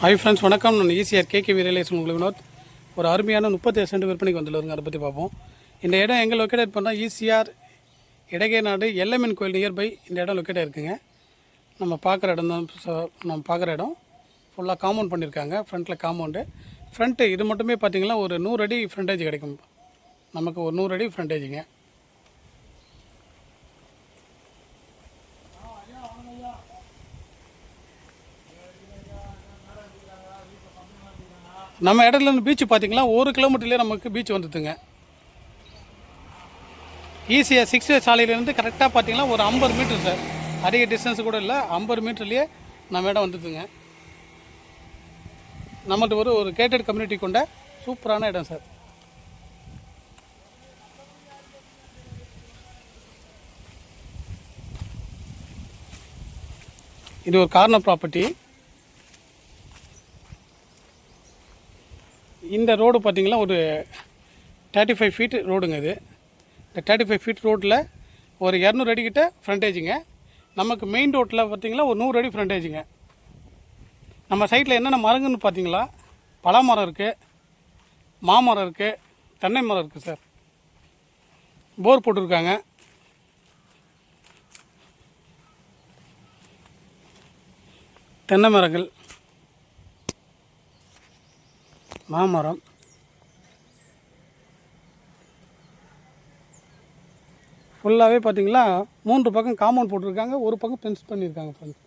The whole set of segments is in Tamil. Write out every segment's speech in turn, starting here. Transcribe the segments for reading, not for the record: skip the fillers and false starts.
ஹாய் ஃப்ரெண்ட்ஸ், வணக்கம். நான் ஈசிஆர் கேகேவி ரியலைஸ் உங்களுக்கு வினோத். ஒரு அருமையான 37 சென்ட் விற்பனைக்கு வந்துள்ளதுங்க. அதை பற்றி பார்ப்போம். இந்த இடம் எங்கே லொக்கேட் பண்ணால் ஈசிஆர் இடகை நாடு எல்லம்மன் கோயில் நியர்பை இந்த இடம் லொக்கேட் இருக்குங்க. நம்ம பார்க்குற இடம் தான். நம்ம பார்க்குற இடம் ஃபுல்லாக காம்பவுண்ட் பண்ணியிருக்காங்க. ஃப்ரண்ட்டில் காம்பவுண்டு ஃப்ரண்ட்டு இது மட்டுமே பார்த்திங்கன்னா ஒரு 100 அடி ஃப்ரண்டேஜ் கிடைக்கும். நமக்கு ஒரு 100 அடி ஃப்ரண்டேஜுங்க. நம்ம இடத்துலேருந்து பீச்சு பார்த்திங்கன்னா 1 கிலோமீட்டர்லேயே நமக்கு பீச் வந்துடுதுங்க. ஈஸியாக 6 சாலையிலேருந்து கரெக்டாக பார்த்திங்கன்னா ஒரு 50 மீட்டர் சார். அதிக டிஸ்டன்ஸ் கூட இல்லை, 50 மீட்டர்லேயே நம்ம இடம் வந்துடுதுங்க. நம்மள்ட்ட ஒரு கேட்டட் கம்யூனிட்டி கொண்ட சூப்பரான இடம் சார். இது ஒரு கார்னர் ப்ராப்பர்ட்டி. இந்த ரோடு பார்த்திங்கன்னா ஒரு 35 ஃபீட் ரோடுங்க. இது இந்த 35 ஃபீட் ரோட்டில் ஒரு 200 அடிக்கிட்ட ஃப்ரண்டேஜுங்க. நமக்கு மெயின் ரோட்டில் பார்த்திங்கன்னா ஒரு 100 அடி ஃப்ரண்டேஜுங்க. நம்ம சைட்டில் என்னென்ன மரங்கன்னு பார்த்திங்களா, பலாமரம் இருக்குது, மாமரம் இருக்குது, தென்னை மரம் இருக்குது சார். போர் போட்டிருக்காங்க. தென்னை மரங்கள், மாமரம், ஃபுல்லாகவே பார்த்தீங்களா 3 பக்கம் காம்பவுண்ட் போட்டிருக்காங்க, ஒரு பக்கம் ஃபென்ஸ் பண்ணியிருக்காங்க ஃப்ரெண்ட்ஸ்.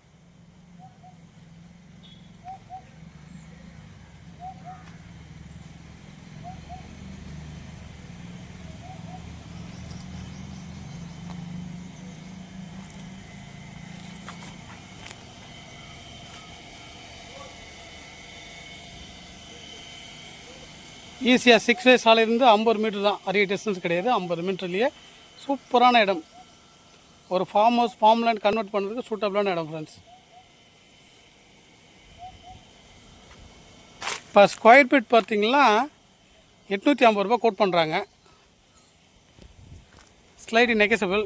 ஈஸியாக 6 வே சாலையிலேருந்து 50 மீட்டர் தான், அதிக டிஸ்டன்ஸ் கிடையாது. 50 மீட்டர்லேயே சூப்பரான இடம். ஒரு farm house, farm land convert பண்ணுறதுக்கு சூட்டபிளான இடம் ஃப்ரெண்ட்ஸ். இப்போ ஸ்கொயர் ஃபீட் பார்த்திங்கன்னா 850 ரூபா கோட் பண்ணுறாங்க. ஸ்லைடி நெகசபிள்.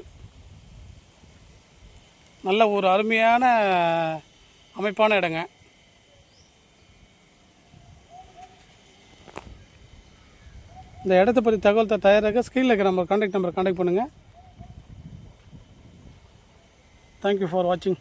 நல்ல ஒரு அருமையான அமைப்பான இடங்க. இந்த இடத்த பற்றி தகவல் தயாராக ஸ்க்ரீனில் இருக்கிற நம்பர் கான்டாக்ட் பண்ணுங்கள். தேங்க்யூ ஃபார் வாட்சிங்.